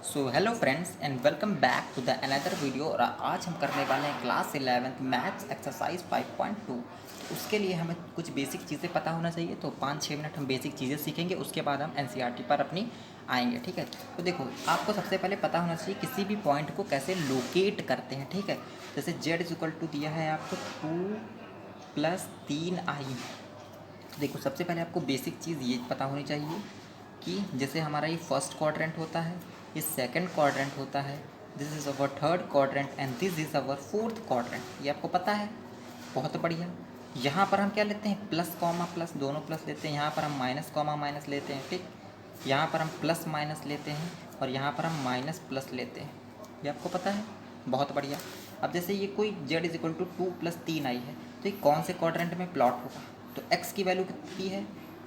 So hello friends and welcome back to the another video. और आज हम करने वाले हैं क्लास 11th मैथ्स एक्सरसाइज 5.2। तो उसके लिए हमें कुछ बेसिक चीज़ें पता होना चाहिए। तो 5-6 मिनट हम बेसिक चीज़ें सीखेंगे, उसके बाद हम एनसीईआरटी पर अपनी आएंगे। ठीक है, तो देखो आपको सबसे पहले पता होना चाहिए किसी भी पॉइंट को कैसे लोकेट करते हैं। ठीक है, जैसे जेड इज इक्वल टू दिया है आपको 2+3i। देखो सबसे पहले आपको बेसिक चीज़ ये पता होनी चाहिए कि जैसे हमारा ये फर्स्ट क्वाड्रेंट होता है, ये सेकंड क्वाड्रेंट होता है, this is our third quadrant and this is our fourth quadrant. ये आपको पता है, बहुत बढ़िया। यहाँ पर हम क्या लेते हैं, प्लस कॉमा प्लस, दोनों प्लस लेते हैं। यहाँ पर हम माइनस कॉमा माइनस लेते हैं। ठीक, यहाँ पर हम प्लस माइनस लेते हैं और यहाँ पर हम माइनस प्लस लेते हैं। ये आपको पता है, बहुत बढ़िया। अब जैसे ये कोई z is equal to 2+3i है, तो ये कौन से क्वाड्रेंट में प्लॉट होगा। तो x की वैल्यू कितनी है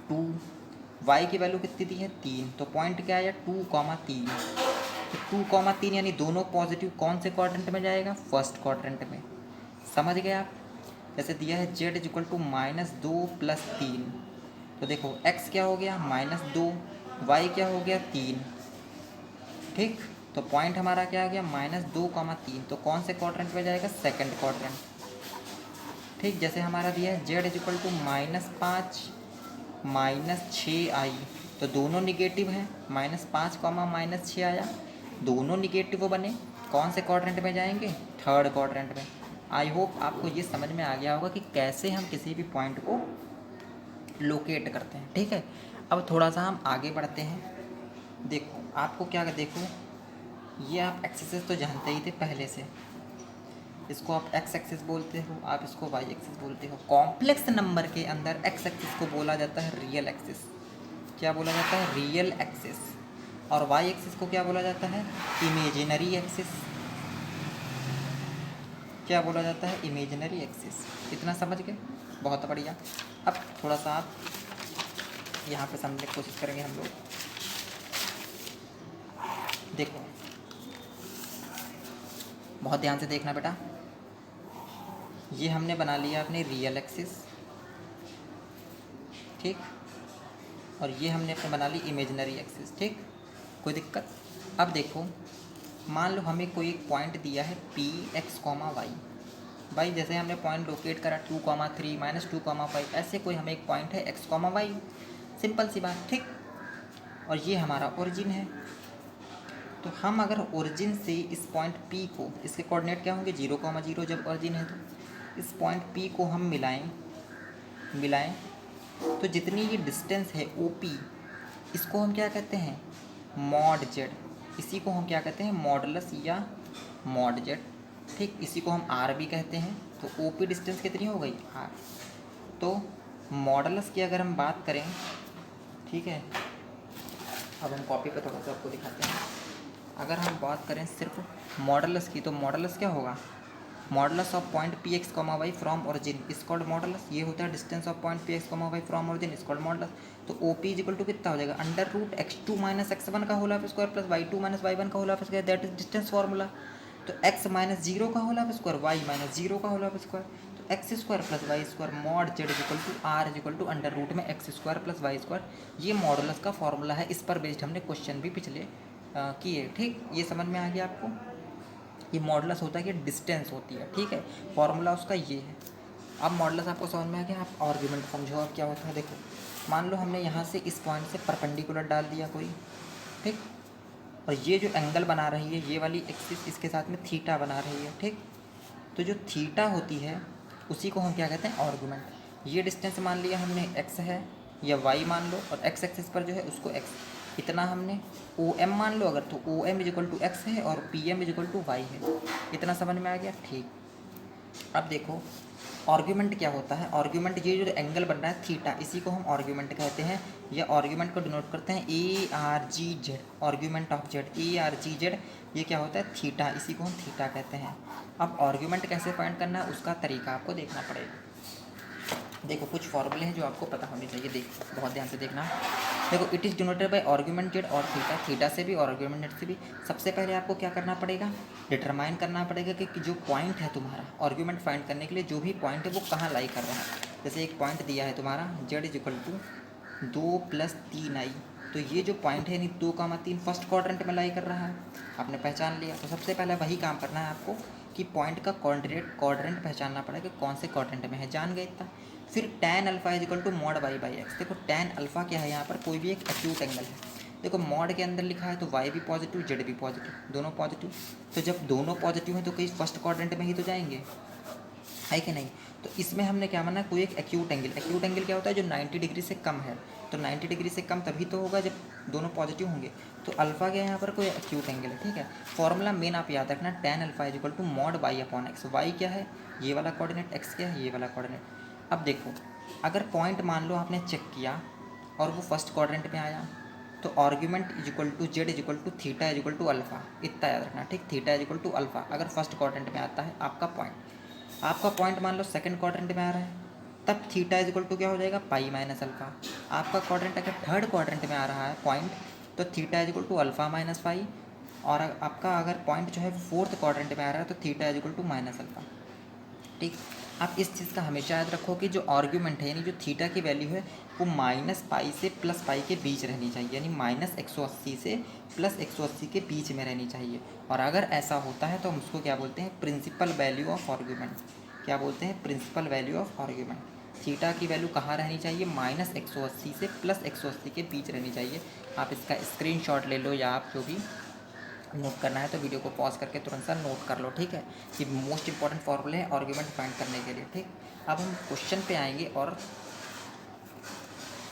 2, y की वैल्यू कितनी दी है 3, तो पॉइंट क्या आया 2,3। तो 2,3 यानी दोनों पॉजिटिव कौन से क्वाड्रेंट में जाएगा, फर्स्ट क्वाड्रेंट में। समझ गए आप। जैसे दिया है z इज इक्वल टू -2+3, तो देखो x क्या हो गया -2, y क्या हो गया 3। ठीक, तो पॉइंट हमारा क्या आ गया -2,3, तो कौन से क्वाड्रेंट में जाएगा, सेकंड क्वाड्रेंट। ठीक, जैसे हमारा दिया है z is equal to -5 -6i, तो दोनों निगेटिव हैं, -5 -6 आया, दोनों निगेटिव बने, कौन से क्वाड्रेंट में जाएंगे, थर्ड क्वाड्रेंट में। आई होप आपको ये समझ में आ गया होगा कि कैसे हम किसी भी पॉइंट को लोकेट करते हैं। ठीक है, अब थोड़ा सा हम आगे बढ़ते हैं। देखो आपको क्या, देखो ये आप एक्सेस तो जानते ही थे पहले से, इसको आप एक्स एक्सिस बोलते हो, आप इसको वाई एक्सिस बोलते हो। कॉम्प्लेक्स नंबर के अंदर एक्स एक्सिस को बोला जाता है रियल एक्सिस। क्या बोला जाता है, रियल एक्सिस। और वाई एक्सिस को क्या बोला जाता है, इमेजिनरी एक्सिस। क्या बोला जाता है, इमेजिनरी एक्सिस। इतना समझ गए, बहुत बढ़िया। अब थोड़ा सा आप यहाँ पे समझने की कोशिश करेंगे हम लोग। देखो बहुत ध्यान से देखना बेटा, ये हमने बना लिया अपनी रियल एक्सिस। ठीक, और ये हमने अपने बना ली इमेजिनरी एक्सिस। ठीक, कोई दिक्कत। अब देखो मान लो हमें कोई एक पॉइंट दिया है पी एक्स कॉमा वाई। भाई जैसे हमने पॉइंट लोकेट करा 2,3 -2,5, ऐसे कोई हमें एक पॉइंट है एक्स कॉमा वाई, सिंपल सी बात। ठीक, और ये हमारा ओरिजिन है। तो हम अगर ओरिजिन से इस पॉइंट पी को, इसके कोऑर्डिनेट क्या होंगे 0,0, जब ओरिजिन है तो इस पॉइंट पी को हम मिलाएं तो जितनी ये डिस्टेंस है ओ पी, इसको हम क्या कहते हैं, मॉड जेड। इसी को हम क्या कहते हैं, मॉडुलस या मॉड जेड। ठीक, इसी को हम आर भी कहते हैं। तो ओ पी डिस्टेंस कितनी हो गई, आर। तो मॉडुलस की अगर हम बात करें, ठीक है, अब हम कॉपी पे थोड़ा सा आपको दिखाते हैं। अगर हम बात करें सिर्फ मॉडुलस की, तो मॉडुलस क्या होगा, modulus of point P X comma Y from origin is called modulus. ये होता है distance of point P X comma Y from origin is called modulus. तो O P is equal to कितना हो जाएगा, √x2 - x1 का whole half square plus y2 - y1 का whole half square, that is distance formula. तो x - 0 का whole half square, y - 0 का whole half square, तो x square plus y square mod z is equal to r is equal to √x² plus y square. ये modulus का formula है, इस पर based हमने क्वेश्चन भी पिछले किए। ठीक, ये समझ में आ गया आपको। ये मॉडुलस होता है कि डिस्टेंस होती है। ठीक है, फॉर्मूला उसका ये है। अब मॉडुलस आपको समझ में आ गया, आप आर्ग्यूमेंट समझो अब क्या होता है। देखो मान लो हमने यहाँ से इस पॉइंट से परपेंडिकुलर डाल दिया कोई, ठीक, और ये जो एंगल बना रही है, ये वाली एक्सिस इसके साथ में थीटा बना रही है। ठीक, तो जो थीटा होती है उसी को हम क्या कहते हैं, आर्गुमेंट। ये डिस्टेंस मान लिया हमने x है या y मान लो, और x एक्सिस पर जो है उसको x, इतना हमने ओ एम मान लो अगर, तो O M is equal to x है और P M is equal to y है। इतना समझ में आ गया। ठीक, अब देखो आर्ग्यूमेंट क्या होता है। आर्ग्यूमेंट ये जो एंगल बन रहा है थीटा, इसी को हम आर्ग्यूमेंट कहते हैं, या आर्ग्यूमेंट को डिनोट करते हैं A R G Z, argument of Z, A R G Z. ये क्या होता है, थीटा, इसी को हम थीटा कहते हैं। अब आर्ग्यूमेंट कैसे फाइंड करना है उसका तरीका आपको देखना पड़ेगा। देखो कुछ फॉर्मूले हैं जो आपको पता होने चाहिए, देखो बहुत ध्यान से देखना। देखो it is denoted by argument Z और थीटा, थीटा से भी और आर्ग्यूमेंट जेड से भी। सबसे पहले आपको क्या करना पड़ेगा, डिटरमाइन करना पड़ेगा कि जो पॉइंट है तुम्हारा, आर्ग्यूमेंट फाइंड करने के लिए जो भी पॉइंट है वो कहाँ लाई कर रहा है। जैसे एक पॉइंट दिया है तुम्हारा Z is equal to 2+3i, तो ये जो पॉइंट है यानी 2,3 फर्स्ट क्वाड्रेंट में लाई कर रहा है, आपने पहचान लिया। तो सबसे पहले वही काम करना है आपको कि पॉइंट का क्वाड्रेंट पहचानना पड़ेगा कि कौन से क्वाड्रेंट में है, जान गए इतना। फिर tan alpha is equal to mod y by x. देखो tan अल्फा क्या है, यहाँ पर कोई भी एक एक्यूट एंगल है। देखो मॉड के अंदर लिखा है तो y भी पॉजिटिव z भी पॉजिटिव, दोनों पॉजिटिव। तो जब दोनों पॉजिटिव हैं तो कहीं फर्स्ट क्वाड्रेंट में ही तो जाएंगे, है कि नहीं। तो इसमें हमने क्या माना, कोई एक एक्यूट एंगल क्या होता है, जो 90 डिग्री से कम है। तो 90 डिग्री से कम तभी तो होगा जब दोनों पॉजिटिव होंगे। तो अल्फा क्या है, यहाँ पर कोई एक्यूट एंगल है, ठीक है। फॉर्मूला मेन आप याद रखना, tan alpha is equal to mod y upon x. Y क्या है, ये वाला कोऑर्डिनेट, एक्स क्या है, ये वाला कोऑर्डिनेट। अब देखो, अगर पॉइंट मान लो आपने चेक किया और वो फर्स्ट क्वाड्रेंट में आया, तो argument is equal to z is equal to theta is equal to alpha, इतना याद रखना, ठीक। Theta is equal to alpha अगर फर्स्ट क्वाड्रेंट में आता है आपका पॉइंट मान लो सेकंड क्वाड्रेंट में आ रहा है, तब थीटा इज इक्वल टू क्या हो जाएगा, पाई माइनस अल्फा। आपका क्वाड्रेंट अगर थर्ड क्वाड्रेंट में आ रहा है पॉइंट, तो theta is equal to alpha minus pi. और आपका अगर पॉइंट जो है फोर्थ क्वाड्रेंट में आ रहा है तो theta is equal to minus alpha, ठीक। आप इस चीज़ का हमेशा याद रखो कि जो आर्ग्यूमेंट है यानी जो थीटा की वैल्यू है वो माइनस पाई से प्लस पाई के बीच रहनी चाहिए, यानी माइनस 180 से प्लस 180 के बीच में रहनी चाहिए। और अगर ऐसा होता है तो हम उसको क्या बोलते हैं, प्रिंसिपल वैल्यू ऑफ आर्ग्यूमेंट। क्या बोलते हैं, principal value of argument. Theta की वैल्यू कहाँ रहनी चाहिए, माइनस 180 से प्लस 180 के बीच रहनी चाहिए। आप इसका स्क्रीनशॉट ले लो या आप जो भी नोट करना है तो वीडियो को पॉज करके तुरंत सा नोट कर लो, ठीक है। ये मोस्ट इंपॉर्टेंट फॉर्मूले हैं आर्ग्यूमेंट फाइंड करने के लिए, ठीक। अब हम क्वेश्चन पे आएंगे और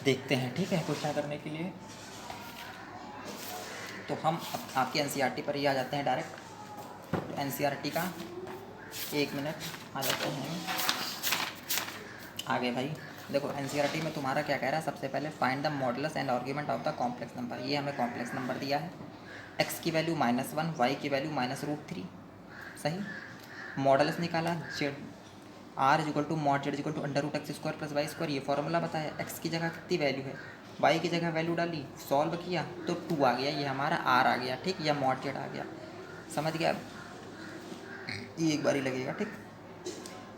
देखते हैं, ठीक है, क्वेश्चन करने के लिए। तो हम आपके एनसीईआरटी पर ही आ जाते हैं डायरेक्ट। तो एनसीईआरटी का 1 मिनट आ जाते हैं आगे भाई। देखो एनसीईआरटी में तुम्हारा क्या कह रहा है, सबसे पहले find the modulus and argument of the complex number. ये हमें कॉम्प्लेक्स नंबर दिया है, x की वैल्यू -1, y की वैल्यू -√3, सही। मॉडल्स निकाला, z r is equal to mod z is equal to √x² + y²। ये फॉर्मूला बताया, x की जगह कितनी वैल्यू है, y की जगह वैल्यू डाली, सॉल्व किया तो 2 आ गया, ये हमारा r आ गया, ठीक, या मॉड जेड आ गया, समझ गया। ये एक बार ही लगेगा, ठीक।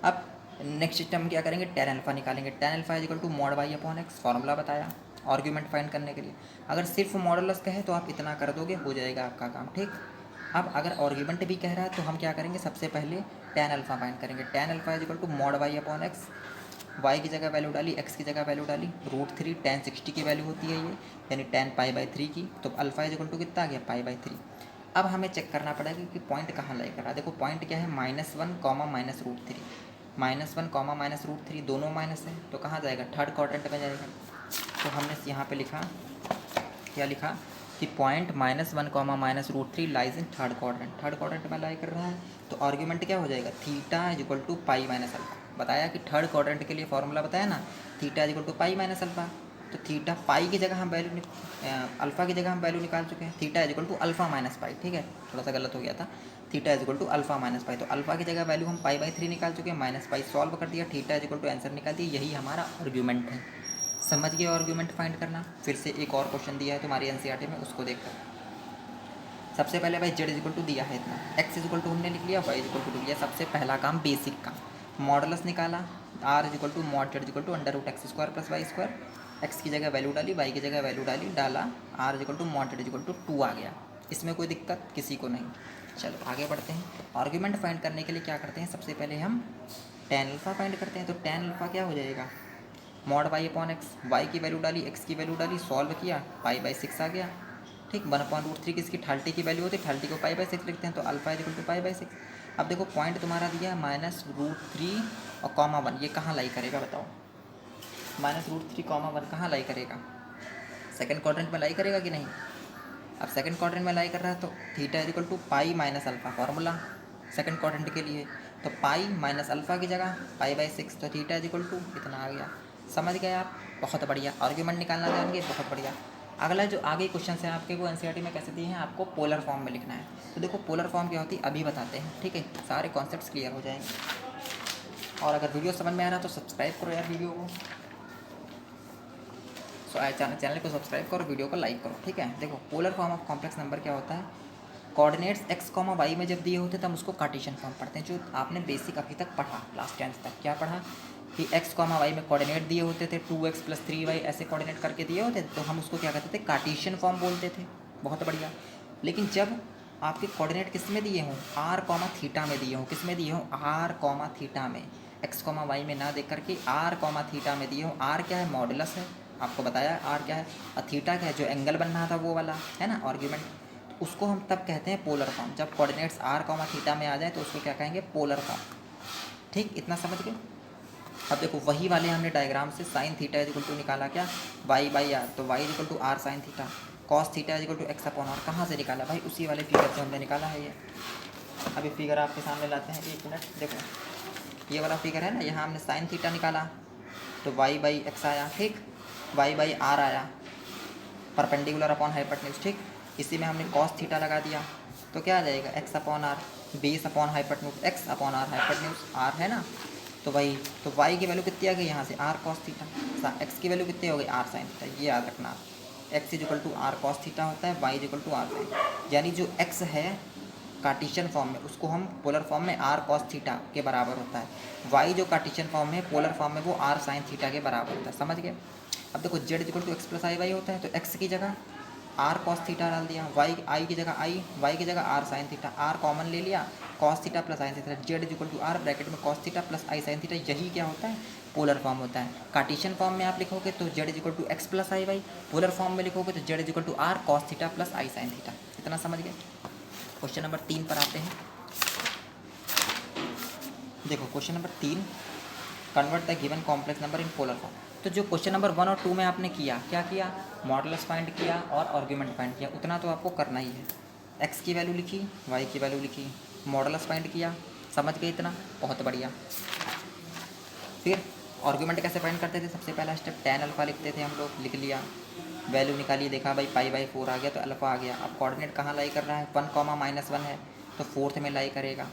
अब नेक्स्ट स्टेप हम क्या करेंगे, tan अल्फा निकालेंगे। tan alpha is equal to mod y upon x, formula बताया आर्ग्यूमेंट फाइंड करने के लिए। अगर सिर्फ मॉडुलस कहे तो आप इतना कर दोगे, हो जाएगा आपका काम, ठीक। अब अगर आर्ग्यूमेंट भी कह रहा है तो हम क्या करेंगे, सबसे पहले tan अल्फा फाइंड करेंगे। tan alpha is equal to mod y upon x, y की जगह वैल्यू डाली, एक्स की जगह वैल्यू डाली, √3 tan 60 की वैल्यू होती है ये, यानी tan π/3 की। तो अल्फा इज इक्वल टू कितना आ गया, π/3। अब हमें चेक करना पड़ेगा कि पॉइंट कहाँ लाई कर रहा है। देखो पॉइंट क्या है, -1, -√3, -1, -√3 दोनों माइनस है, तो कहाँ जाएगा, थर्ड क्वाड्रेंट में जाएगा। तो हमने यहाँ पे लिखा, क्या लिखा कि point -1, -√3 lies in third quadrant में लाई कर रहा है। तो आर्ग्यूमेंट क्या हो जाएगा, theta is equal to pi minus alpha. बताया कि थर्ड क्वाड्रेंट के लिए फॉर्मूला बताया ना, theta is equal to pi minus alpha. तो थीटा पाई की जगह हम वैल्यू अल्फा की जगह हम वैल्यू निकाल चुके हैं, theta is equal to alpha minus pi, ठीक है, थोड़ा सा गलत हो गया था। Theta is equal to alpha minus pi, तो अल्फा की जगह वैल्यू हम π/3 निकाल चुके हैं, माइनस पाई सॉल्व कर दिया, theta is equal to answer निकाल दिया। यही हमारा आर्ग्यूमेंट है, समझ गए आर्ग्यूमेंट फाइंड करना। फिर से एक और क्वेश्चन दिया है तुम्हारी एनसीईआरटी में, उसको देखकर सबसे पहले भाई जेड इक्वल टू दिया है इतना, एक्स इक्वल टू हमने लिख लिया, वाई इक्वल टू लिख लिया। सबसे पहला काम बेसिक का मॉडुलस निकाला, r equal to mod z equal to √x² + y²। X की जगह वैल्यू डाली, वाई की जगह वैल्यू डाला, r equal to mod z equal to 2 आ गया। इसमें कोई दिक्कत किसी को नहीं। चलो आगे बढ़ते हैं। आर्ग्यूमेंट फाइंड करने के लिए क्या करते हैं, सबसे पहले हम tan अल्फा फाइंड करते हैं। तो tan अल्फा क्या हो जाएगा, mod y upon x, y की वैल्यू डाली, एक्स की वैल्यू डाली, सॉल्व किया, π/6 आ गया, ठीक। 1/√3 की इसकी 30 की वैल्यू होती है, 30 को π/6 लिखते हैं, तो अल्फा इज इक्वल टू π/6। अब देखो पॉइंट तुम्हारा दिया -√3 और (1), ये कहाँ लाई करेगा बताओ, -√3, (1) कहाँ लाई करेगा, सेकंड क्वाड्रेंट में लाई करेगा कि नहीं। अब सेकंड क्वाड्रेंट में लाई कर रहा है तो theta is equal to pi minus alpha, formula second quadrant के लिए। तो पाई माइनस अल्फा की जगह π/6, तो थीटा इज इक्वल टू इतना आ गया। समझ गए आप, बहुत बढ़िया। आर्ग्यूमेंट निकालना जाएंगे, बहुत बढ़िया। अगला जो आगे क्वेश्चन है आपके को एनसीईआरटी में कैसे दिए हैं, आपको पोलर फॉर्म में लिखना है। तो देखो पोलर फॉर्म क्या होती है अभी बताते हैं, ठीक है, सारे कॉन्सेप्ट्स क्लियर हो जाएंगे। और अगर वीडियो समझ में आ रहा है तो सब्सक्राइब करो यार वीडियो को, चैनल को सब्सक्राइब करो, वीडियो को लाइक करो, ठीक है। देखो polar form of complex number क्या होता है, कोऑर्डिनेट्स x, y में जब दिए होते हैं तब उसको कार्टेशियन फॉर्म पढ़ते हैं, जो आपने बेसिक अभी तक पढ़ा, क्लास 10th तक क्या पढ़ा, कि एक्स कॉमा वाई में कोऑर्डिनेट दिए होते थे 2x + 3y ऐसे कोऑर्डिनेट करके दिए होते थे, तो हम उसको क्या कहते थे, कार्टेशियन फॉर्म बोलते थे। बहुत बढ़िया। लेकिन जब आपके कोऑर्डिनेट किस में दिए हों, r, थीटा में दिए हों, किस में दिए हों, r, थीटा में, x, y में ना देख करके r, थीटा में दिए हों। r क्या है, मॉडुलस है, आपको बताया r क्या है, और थीटा क्या है, जो एंगल बन रहा था वो वाला है ना आर्ग्यूमेंट, तो उसको हम तब कहते हैं पोलर फॉर्म। जब कोऑर्डिनेट्स r, थीटा में आ जाए तो उसको क्या कहेंगे, पोलर फॉर्म। ठीक, इतना समझ गए। अब देखो वही वाले हमने डायग्राम से sine theta is equal to निकाला क्या, y/r, तो y is equal to r sine theta, cos theta is equal to x/r, कहाँ से निकाला भाई, उसी वाले फिगर से हमने निकाला है ये। अभी फिगर आपके सामने लाते हैं, 1 मिनट। देखो ये वाला फिगर है ना, यहाँ हमने साइन थीटा निकाला तो y/x आया, ठीक, y/r आया, परपेंडिकुलर अपॉन हाइपोटेन्यूज, ठीक। इसी में हमने कॉस थीटा लगा दिया तो क्या आ जाएगा, x/r, base upon hypotenuse, x/r, hypotenuse r है ना, तो वही, तो y की वैल्यू कितनी आ गई यहाँ से, r cos थीटा, x की वैल्यू कितनी हो गई, r sin थीटा। ये याद रखना, x is equal to r cos theta होता है, y is equal to r sin, यानी जो x है कार्टेशियन फॉर्म में, उसको हम पोलर फॉर्म में r cos थीटा के बराबर होता है, y जो कार्टेशियन फॉर्म में पोलर फॉर्म में वो r sin थीटा के बराबर होता है। समझ गए। अब देखो z is equal to x + i/y होता है, तो x की जगह r cos थीटा डाल दिया, y की जगह y की जगह r sin theta, r common ले लिया, cos theta plus sin theta, z is equal to r bracket में cos theta plus i sin theta, यही क्या होता है, पोलर फॉर्म होता है। कार्टेशियन फॉर्म में आप लिखोगे तो z is equal to x + i/y, polar form में लिखोगे तो z is equal to r cos theta plus i sin theta. इतना समझ गए। क्वेश्चन नंबर 3 पर आते हैं। देखो question number 3, convert the given complex number in polar form. तो जो क्वेश्चन नंबर 1 और 2 में आपने किया, क्या किया, मॉडुलस फाइंड किया और आर्ग्यूमेंट फाइंड किया, उतना तो आपको करना ही है। x की वैल्यू लिखी, y की वैल्यू लिखी, मॉडुलस फाइंड किया, समझ गए इतना, बहुत बढ़िया। फिर आर्ग्यूमेंट कैसे फाइंड करते थे, सबसे पहला स्टेप tan अल्फा लिखते थे हम लोग, लिख लिया, वैल्यू निकालिए, देखा भाई π/4 आ गया तो अल्फा आ गया। अब कोऑर्डिनेट कहाँ लाई कर रहा है, 1, -1 है तो 4th में लाई करेगा,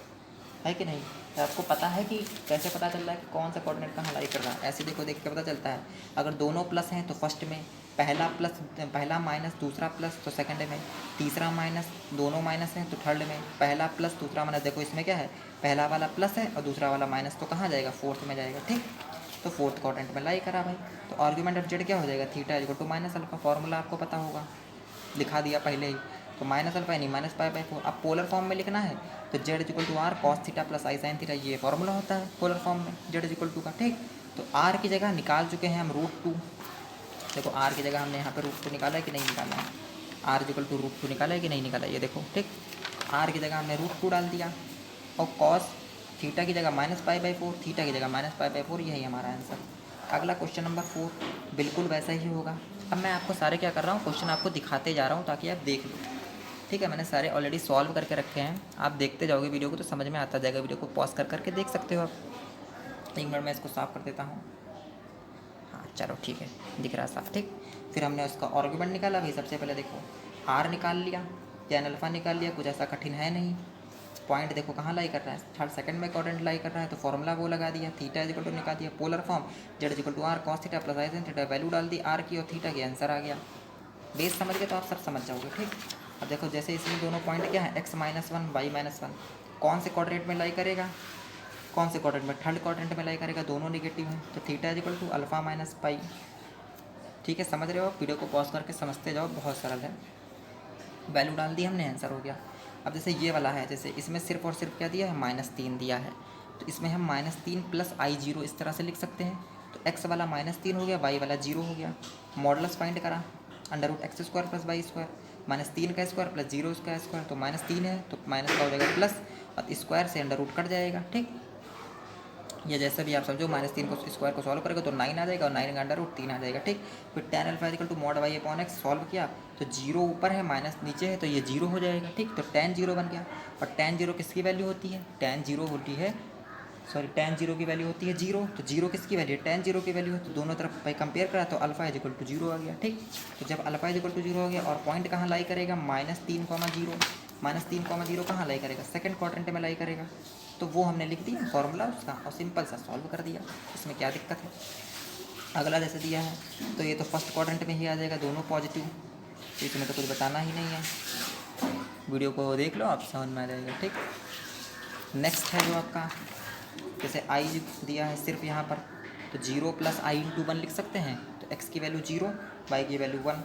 है कि नहीं। तो आपको पता है कि कैसे पता चल रहा है कि कौन सा कोऑर्डिनेट कहाँ लाई कर रहा है, ऐसे देखो, देख के पता चलता है। अगर दोनों प्लस हैं तो फर्स्ट में, पहला माइनस दूसरा प्लस तो सेकंड में, तीसरा माइनस, दोनों माइनस हैं तो थर्ड में, पहला प्लस दूसरा माइनस, देखो इसमें क्या है, पहला वाला प्लस है और दूसरा वाला माइनस, तो कहाँ जाएगा, 4th में जाएगा, ठीक। तो 4th क्वाड्रेंट में लाई करा भाई। तो आर्ग्यूमेंट ऑफ जेड क्या हो जाएगा, theta is equal to minus alpha, formula आपको पता होगा, लिखा दिया पहले ही, तो माइनस अल्फा यानी -π/4। अब पोलर फॉर्म में लिखना है तो Z is equal to r cos theta plus i sin theta, ये फॉर्मूला होता है पोलर फॉर्म में जेड इज इक्वल टू का, ठीक। तो r की जगह निकाल चुके हैं हम √2, देखो r की जगह हमने यहाँ पे √2 निकाला है कि नहीं निकाला है, r इज इक्वल टू √2 निकाला है कि नहीं निकाला है, ये देखो, ठीक। r की जगह हमने √2 डाल दिया और cos थीटा की जगह -π/4, थीटा की जगह -π/4, यही हमारा आंसर। अगला क्वेश्चन नंबर 4 बिल्कुल वैसा ही होगा। अब मैं आपको सारे क्या कर रहा हूँ, क्वेश्चन आपको दिखाते जा रहा हूँ ताकि आप देख लो, ठीक है। मैंने सारे ऑलरेडी सॉल्व करके रखे हैं, आप देखते जाओगे वीडियो को तो समझ में आता जाएगा, वीडियो को पॉज कर करके देख सकते हो आप। 1 मिनट मैं इसको साफ़ कर देता हूँ, हाँ चलो ठीक है, दिख रहा है साफ, ठीक। फिर हमने उसका आर्ग्यूमेंट निकाला भाई, सबसे पहले देखो r निकाल लिया, tan अल्फा निकाल लिया, कुछ ऐसा कठिन है नहीं। पॉइंट देखो कहाँ लाई कर रहा है, थर्ड सेकंड में क्वाड्रेंट लाई कर रहा है, तो फॉर्मूला वो लगा दिया, थीटा इज इक्वल टू निकाल दिया, polar form Z is equal to r cos theta plus i sin theta, value डाल दी r की और थीटा की, आंसर आ गया। बेस समझ गए तो आप सब समझ जाओगे, ठीक। अब देखो जैसे इसमें दोनों पॉइंट क्या है, x - 1 y - 1, कौन से क्वाड्रेंट में लाई करेगा, कौन से क्वाड्रेंट में, थर्ड क्वाड्रेंट में लाई करेगा, दोनों नेगेटिव हैं, तो theta is equal to alpha minus pi, ठीक है। समझ रहे हो, वीडियो को पॉज करके समझते जाओ, बहुत सरल है। वैल्यू डाल दी हमने, आंसर हो गया। अब जैसे ये वाला है, जैसे इसमें सिर्फ और सिर्फ क्या दिया है, -3 दिया है, तो इसमें हम -3 प्लस i0 इस तरह से लिख सकते हैं। तो x वाला -3 हो गया, y वाला 0 हो गया। मॉडुलस फाइंड करा, √x² + y², -3 का स्क्वायर प्लस 0 का स्क्वायर, तो -3 है तो माइनस का हो जाएगा प्लस, और स्क्वायर से अंडर रूट कट जाएगा, ठीक। या जैसे भी आप समझो, -3 को स्क्वायर को सॉल्व करेगा तो 9 आ जाएगा, और 9 का अंडर रूट 3 आ जाएगा, ठीक। फिर tan alpha equal to mod y/x solve किया तो 0 ऊपर है माइनस नीचे है, तो ये 0 हो जाएगा, ठीक। तो tan 0 बन गया, और tan 0 किसकी वैल्यू होती है, tan 0 होती है, सॉरी tan 0 की वैल्यू होती है 0, तो 0 किसकी वैल्यू है, tan 0 की वैल्यू है, तो दोनों तरफ भाई कंपेयर करा तो अल्फा इज इक्वल टू 0 आ गया, ठीक। तो जब अल्फा इज इक्वल टू 0 हो गया और पॉइंट कहाँ लाई करेगा, -3, 0, -3, 0 कहाँ लाई करेगा, सेकंड क्वाड्रेंट में लाई करेगा, तो वो हमने लिख दिया फॉर्मूला उसका और सिंपल सा सॉल्व कर दिया, इसमें क्या दिक्कत है। अगला जैसे दिया है तो ये तो फर्स्ट क्वाड्रेंट में ही आ जाएगा, दोनों पॉजिटिव, तो इसमें तो कुछ बताना ही नहीं है, वीडियो को देख लो आप समझ में आ जाएगा, ठीक। नेक्स्ट है जो आपका, जैसे आई दिया है सिर्फ यहाँ पर, तो 0 + i × 1 लिख सकते हैं। तो x की वैल्यू 0, y की वैल्यू 1,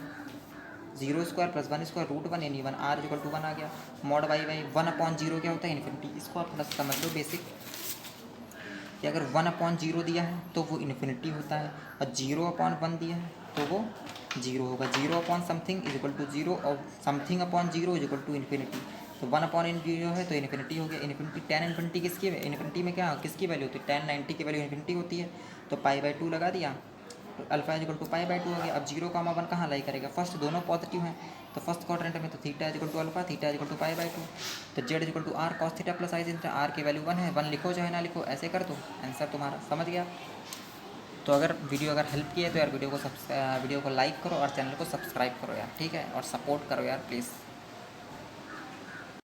0² + 1² √1 यानी 1, r = 1 आ गया। मॉड y 1/0 क्या होता है? इन्फिनिटी। इसको आप थोड़ा समझ लो बेसिक कि अगर 1/0 दिया है तो वो इन्फिनिटी होता है, और 0/1 दिया है तो वो 0 होगा। 0/something = 0 और something/0 = इन्फिनिटी। तो 1/0 है तो इन्फिनिटी हो गया। इन्फिनिटी tan इन्फिनिटी किसकी है? इन्फिनिटी में क्या किसकी वैल्यू होती है? tan 90 की वैल्यू इन्फिनिटी होती है। तो π/2 लगा दिया तो अल्फा = π/2 हो गया। अब 0, 1 कहाँ लाई करेगा? फर्स्ट दोनों पॉजिटिव हैं तो फर्स्ट क्वाड्रेंट में तो थीटा = अल्फा, थीटा = π/2। तो z = r cos theta + i sin theta, r की वैल्यू 1 है, 1 लिखो चाहे ना लिखो, ऐसे कर दो, आंसर तुम्हारा। समझ गया? तो अगर वीडियो हेल्प किया तो यार वीडियो को लाइक करो और चैनल को सब्सक्राइब करो यार, ठीक है, और सपोर्ट करो यार प्लीज़।